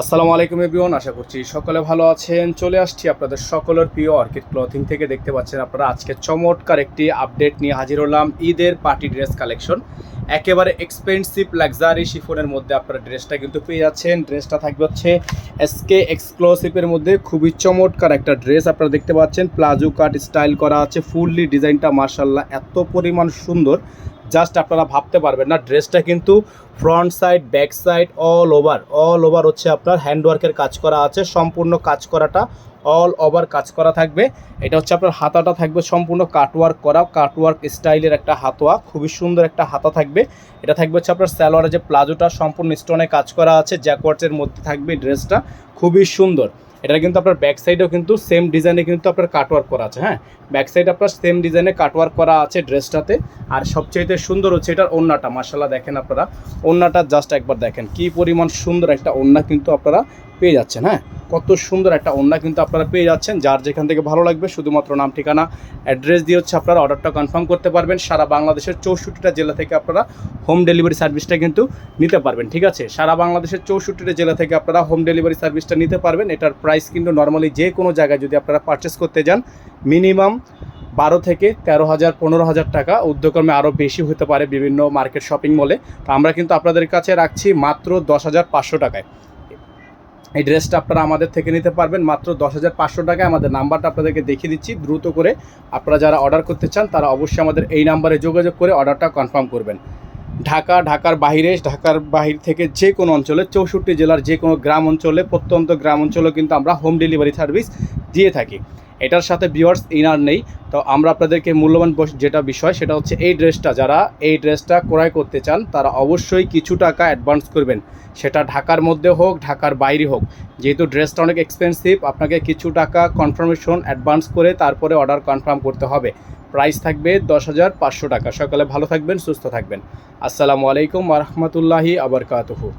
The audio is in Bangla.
আসসালামু আলাইকুম এভরিওয়ান, আশা করছি সকলে ভালো আছেন। চলে আসছি আপনাদের সকলের প্রিয় অর্কিড ক্লথিং থেকে। দেখতে পাচ্ছেন আপনারা আজকে চমৎকার একটি আপডেট নিয়ে হাজির হলাম। ঈদের পার্টি ড্রেস কালেকশন, একেবারে এক্সপেন্সিভ লাক্সারি শিফনের মধ্যে আপনারা ড্রেসটা কিন্তু পেয়ে যাচ্ছেন। ড্রেসটা থাকবে হচ্ছে এসকে এক্সক্লুসিভের মধ্যে খুবই চমৎকার একটা ড্রেস আপনারা দেখতে পাচ্ছেন। প্লাজো কাট স্টাইল করা আছে, ফুললি ডিজাইনটা মাশাআল্লাহ এত পরিমাণ সুন্দর, জাস্ট আপনারা ভাবতে পারবেন না। ড্রেসটা কিন্তু front side back side all over হচ্ছে আপনার হ্যান্ডওয়ার্কের কাজ করা আছে। সম্পূর্ণ কাজ করাটা অল ওভার কাজ করা থাকবে। এটা হচ্ছে আপনার হাতাটা থাকবে সম্পূর্ণ কাটওয়ার্ক করা, কাটওয়ার্ক স্টাইলের একটা হাতোয়া, খুবই সুন্দর একটা হাতা থাকবে। এটা থাকবে হচ্ছে আপনার সালোয়ারের যে প্লাজোটা সম্পূর্ণ স্টোনে কাজ করা আছে, জ্যাকওয়ার্ডসের মধ্যে থাকবে ড্রেসটা, খুবই সুন্দর। এটা কিন্তু আপনার ব্যাক সাইডেও কিন্তু সেম ডিজাইনে কিন্তু আপনার কাটওয়ার্ক করা আছে। হ্যাঁ, ব্যাক সাইড আপনার সেম ডিজাইনে কাটওয়ার্ক করা আছে ড্রেসটাতে। আর সবচেয়ে সুন্দর হচ্ছে এটার ওড়নাটা, মাশাআল্লাহ দেখেন আপনারা ওড়নাটা জাস্ট একবার দেখেন কি পরিমাণ সুন্দর একটা ওড়না কিন্তু আপনারা পেয়ে যাচ্ছেন। হ্যাঁ, কত সুন্দর একটা ওড়না কিন্তু আপনারা পেয়ে যাচ্ছেন। যার যেখান থেকে ভালো লাগবে শুধুমাত্র নাম ঠিকানা অ্যাড্রেস দিয়ে হচ্ছে আপনারা অর্ডারটা কনফার্ম করতে পারবেন। সারা বাংলাদেশের 64টা জেলা থেকে আপনারা হোম ডেলিভারি সার্ভিসটা কিন্তু নিতে পারবেন। ঠিক আছে, সারা বাংলাদেশের 64টা জেলা থেকে আপনারা হোম ডেলিভারি সার্ভিসটা নিতে পারবেন। এটার প্রাইস কিন্তু নর্মালি যে কোনো জায়গায় যদি আপনারা পারচেস করতে যান মিনিমাম 12 থেকে 13,000 15,000 টাকা, উদ্যোগক্রমে আরও বেশি হতে পারে বিভিন্ন মার্কেট শপিং মলে। তো আমরা কিন্তু আপনাদের কাছে রাখছি মাত্র 10,500 টাকায়। এই ড্রেসটা আপনারা আমাদের থেকে নিতে পারবেন মাত্র 10,500 টাকায়। আমাদের নাম্বারটা আপনাদেরকে দেখিয়ে দিচ্ছি, দ্রুত করে আপনারা যারা অর্ডার করতে চান তারা অবশ্যই আমাদের এই নাম্বারে যোগাযোগ করে অর্ডারটা কনফার্ম করবেন। ঢাকার বাহির থেকে যে কোনো অঞ্চলে 64 জেলার যে কোনো গ্রাম অঞ্চলে, প্রত্যন্ত গ্রাম অঞ্চলেও কিন্তু আমরা হোম ডেলিভারি সার্ভিস দিয়ে থাকি। এটার সাথে ভিউয়ার্স ইনার নেই। তো আমরা আপনাদেরকে মূল্যবান যেটা বিষয় সেটা হচ্ছে এই ড্রেসটা, যারা এই ড্রেসটা ক্রয় করতে চান তারা অবশ্যই কিছু টাকা অ্যাডভান্স করবেন, সেটা ঢাকার মধ্যে হোক ঢাকার বাইরে হোক। যেহেতু ড্রেসটা অনেক এক্সপেন্সিভ, আপনাকে কিছু টাকা কনফার্মেশন অ্যাডভান্স করে তারপরে অর্ডার কনফার্ম করতে হবে। প্রাইস থাকবে 10,500 টাকা। সকালে ভালো থাকবেন, সুস্থ থাকবেন। আসসালামু আলাইকুম ওয়া রাহমাতুল্লাহি ওয়া বারাকাতুহু।